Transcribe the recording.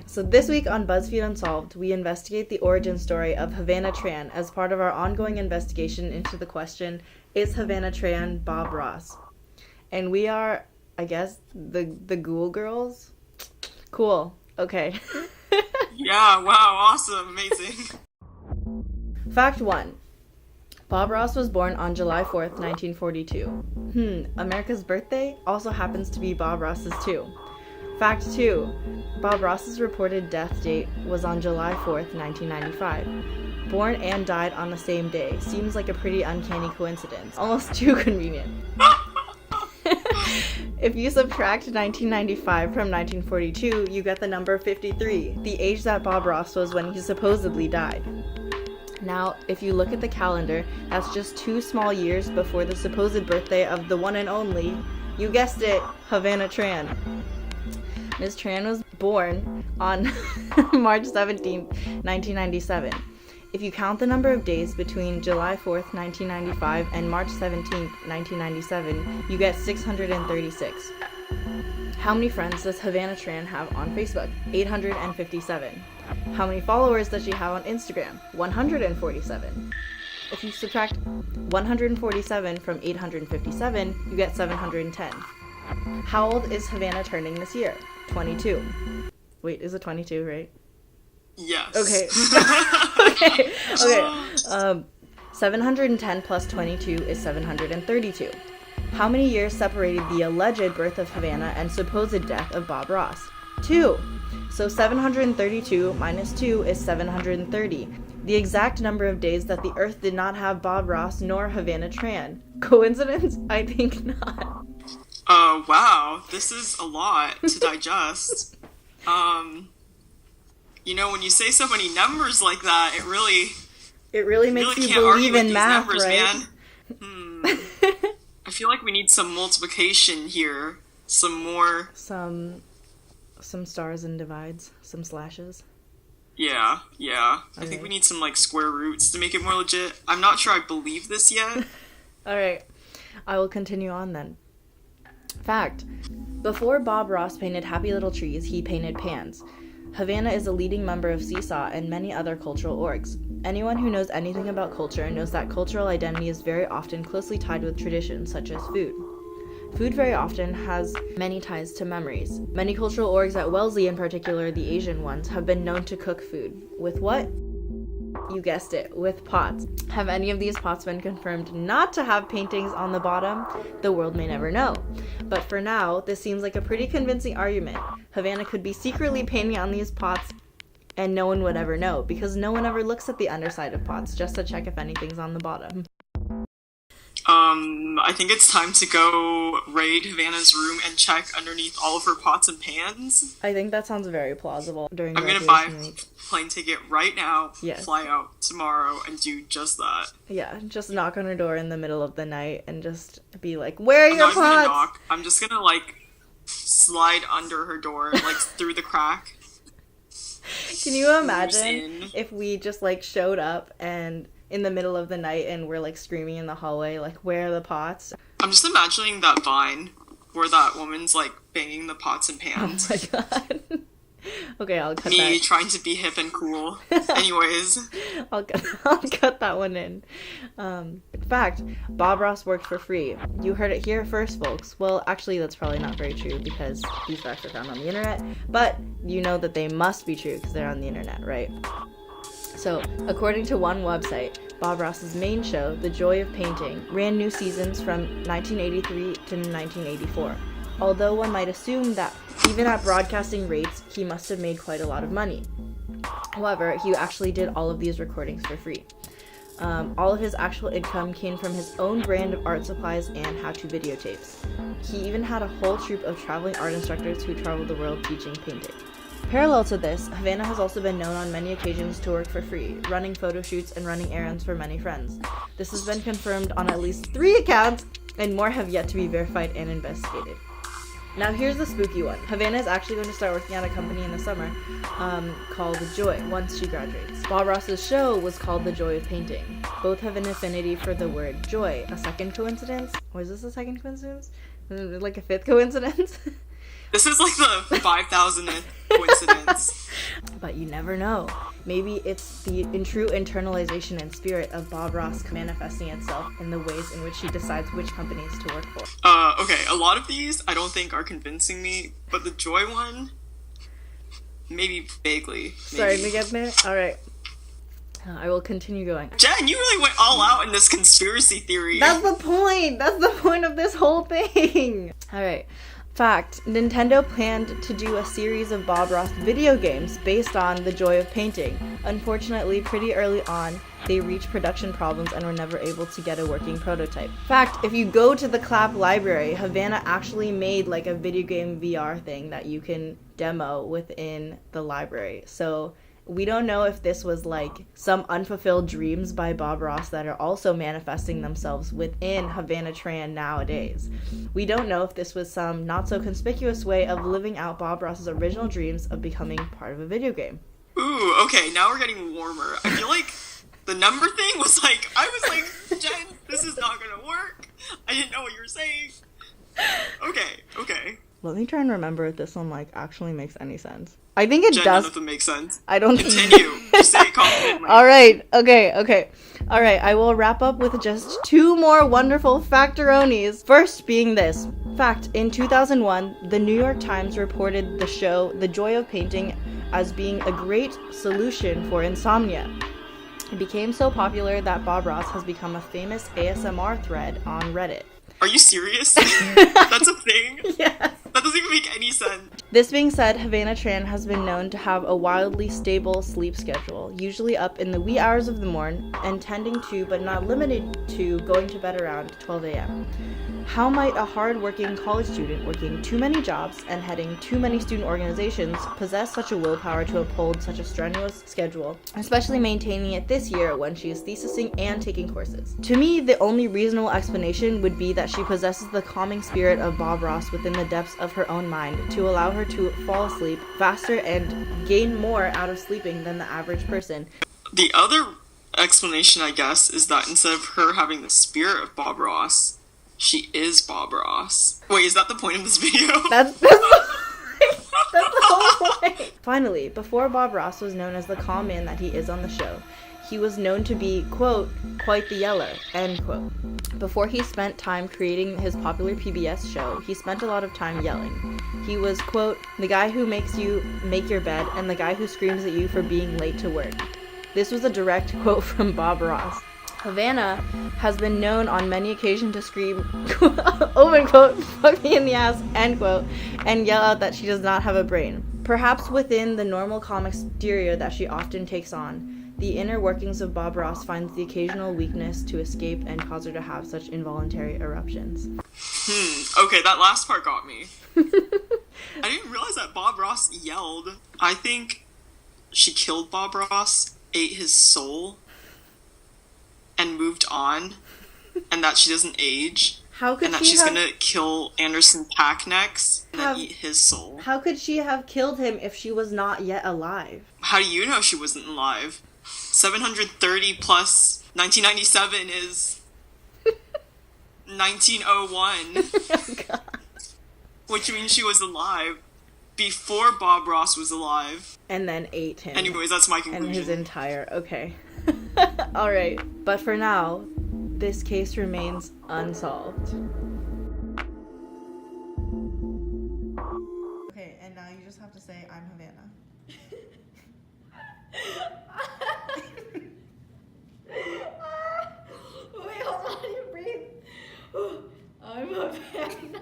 So this week on BuzzFeed Unsolved, we investigate the origin story of Havannah Tran as part of our ongoing investigation into the question, is Havannah Tran Bob Ross? And we are, I guess, the Ghoul Girls? Cool. Okay. Yeah, wow, awesome, amazing. Fact 1. Bob Ross was born on July 4th, 1942. America's birthday also happens to be Bob Ross's too. Fact 2. Bob Ross's reported death date was on July 4th, 1995. Born and died on the same day. Seems like a pretty uncanny coincidence. Almost too convenient. If you subtract 1995 from 1942, you get the number 53, the age that Bob Ross was when he supposedly died. Now, if you look at the calendar, that's just 2 small years before the supposed birthday of the one and only, you guessed it, Havannah Tran. Ms. Tran was born on March 17th, 1997. If you count the number of days between July 4th, 1995 and March 17th, 1997, you get 636. How many friends does Havannah Tran have on Facebook? 857. How many followers does she have on Instagram? 147. If you subtract 147 from 857, you get 710. How old is Havannah turning this year? 22. Wait, is it 22, right? Yes. Okay. Okay. 710 plus 22 is 732. How many years separated the alleged birth of Havannah and supposed death of Bob Ross? 2. So 732 minus 2 is 730. The exact number of days that the Earth did not have Bob Ross nor Havannah Tran. Coincidence? I think not. Wow, this is a lot to digest. When you say so many numbers like that, it really makes you can't believe argue in with math, these numbers, right? Man. I feel like we need some multiplication here. Some more. Some stars and divides, some slashes. Yeah. I Okay. think we need some, square roots to make it more legit. I'm not sure I believe this yet. Alright, I will continue on then. Fact. Before Bob Ross painted happy little trees, he painted pans. Havannah is a leading member of Seesaw and many other cultural orgs. Anyone who knows anything about culture knows that cultural identity is very often closely tied with traditions, such as food. Food very often has many ties to memories. Many cultural orgs at Wellesley, in particular the Asian ones, have been known to cook food. With what? You guessed it, with pots. Have any of these pots been confirmed not to have paintings on the bottom? The world may never know. But for now, this seems like a pretty convincing argument. Havannah could be secretly painting on these pots and no one would ever know, because no one ever looks at the underside of pots just to check if anything's on the bottom. I think it's time to go raid Havannah's room and check underneath all of her pots and pans. I think that sounds very plausible. I'm gonna buy a plane ticket right now, Yes. Fly out tomorrow, and do just that. Yeah, just knock on her door in the middle of the night and just be like, where are I'm your not even gonna pots? knock. I'm just gonna, slide under her door, through the crack. Can you in. imagine if we just, showed up and in the middle of the night and we're, screaming in the hallway, where are the pots? I'm just imagining that Vine where that woman's, banging the pots and pans. Oh my god. Okay, I'll cut Me that. trying to be hip and cool. Anyways. I'll cut that one in. Fact, Bob Ross worked for free. You heard it here first, folks. Well, actually, that's probably not very true because these facts are found on the internet, but you know that they must be true because they're on the internet, right? So, according to one website, Bob Ross's main show, The Joy of Painting, ran new seasons from 1983 to 1984. Although one might assume that even at broadcasting rates, he must have made quite a lot of money. However, he actually did all of these recordings for free. All of his actual income came from his own brand of art supplies and how-to videotapes. He even had a whole troupe of traveling art instructors who traveled the world teaching painting. Parallel to this, Havannah has also been known on many occasions to work for free, running photo shoots and running errands for many friends. This has been confirmed on at least 3 accounts, and more have yet to be verified and investigated. Now here's the spooky one. Havannah is actually going to start working at a company in the summer called Joy once she graduates. Bob Ross's show was called The Joy of Painting. Both have an affinity for the word joy. A second coincidence? Or is this a second coincidence? Like a fifth coincidence? This is like the 5,000th coincidence. But you never know. Maybe it's the true internalization and spirit of Bob Ross manifesting itself in the ways in which he decides which companies to work for. Okay, a lot of these I don't think are convincing me, but the joy one, maybe vaguely. Starting to get there? Alright. I will continue going. Jen, you really went all out in this conspiracy theory. That's the point! That's the point of this whole thing! Alright. Fact, Nintendo planned to do a series of Bob Ross video games based on the joy of painting. Unfortunately, pretty early on, they reached production problems and were never able to get a working prototype. Fact, if you go to the Clap library, Havannah actually made like a video game VR thing that you can demo within the library. So we don't know if this was like some unfulfilled dreams by Bob Ross that are also manifesting themselves within Havannah Tran nowadays. We don't know if this was some not so conspicuous way of living out Bob Ross's original dreams of becoming part of a video game. Ooh, okay, now we're getting warmer. I feel like the number thing was like, I was like, Jen, this is not gonna work. I didn't know what you were saying. Okay. Let me try and remember if this one like actually makes any sense. I think it Jen, does. None of them make sense. I don't Continue. Just say it confidently. Alright, okay. Alright, I will wrap up with just two more wonderful factoronies. First being this. Fact, in 2001, the New York Times reported the show The Joy of Painting as being a great solution for insomnia. It became so popular that Bob Ross has become a famous ASMR thread on Reddit. Are you serious? That's a thing? Yes. That doesn't even make any sense. This being said, Havannah Tran has been known to have a wildly stable sleep schedule, usually up in the wee hours of the morn, and tending to, but not limited to, going to bed around 12 a.m. How might a hard-working college student working too many jobs and heading too many student organizations possess such a willpower to uphold such a strenuous schedule, especially maintaining it this year when she is thesising and taking courses? To me, the only reasonable explanation would be that she possesses the calming spirit of Bob Ross within the depths of her own mind to allow her to fall asleep faster and gain more out of sleeping than the average person. The other explanation, I guess, is that instead of her having the spirit of Bob Ross, she is Bob Ross. Wait, is that the point of this video? That's the whole point. Finally, before Bob Ross was known as the calm man that he is on the show, he was known to be, quote, quite the yeller, end quote. Before he spent time creating his popular PBS show, he spent a lot of time yelling. He was, quote, the guy who makes you make your bed and the guy who screams at you for being late to work. This was a direct quote from Bob Ross. Havannah has been known on many occasions to scream, open quote, fuck me in the ass, end quote, and yell out that she does not have a brain. Perhaps within the normal calm exterior that she often takes on, the inner workings of Bob Ross finds the occasional weakness to escape and cause her to have such involuntary eruptions. Okay, that last part got me. I didn't realize that Bob Ross yelled. I think she killed Bob Ross, ate his soul, and moved on, and that she doesn't age. How could and that she's gonna kill Anderson .Paak next and then eat his soul. How could she have killed him if she was not yet alive? How do you know she wasn't alive? 730 plus 1997 is 1901. Oh, God. Which means she was alive before Bob Ross was alive. And then ate him. Anyways, that's my conclusion. And his entire... Okay. Alright. But for now, this case remains unsolved. Okay, and now you just have to say, I'm Havannah. Wait, hold on, you breathe. I'm Havannah.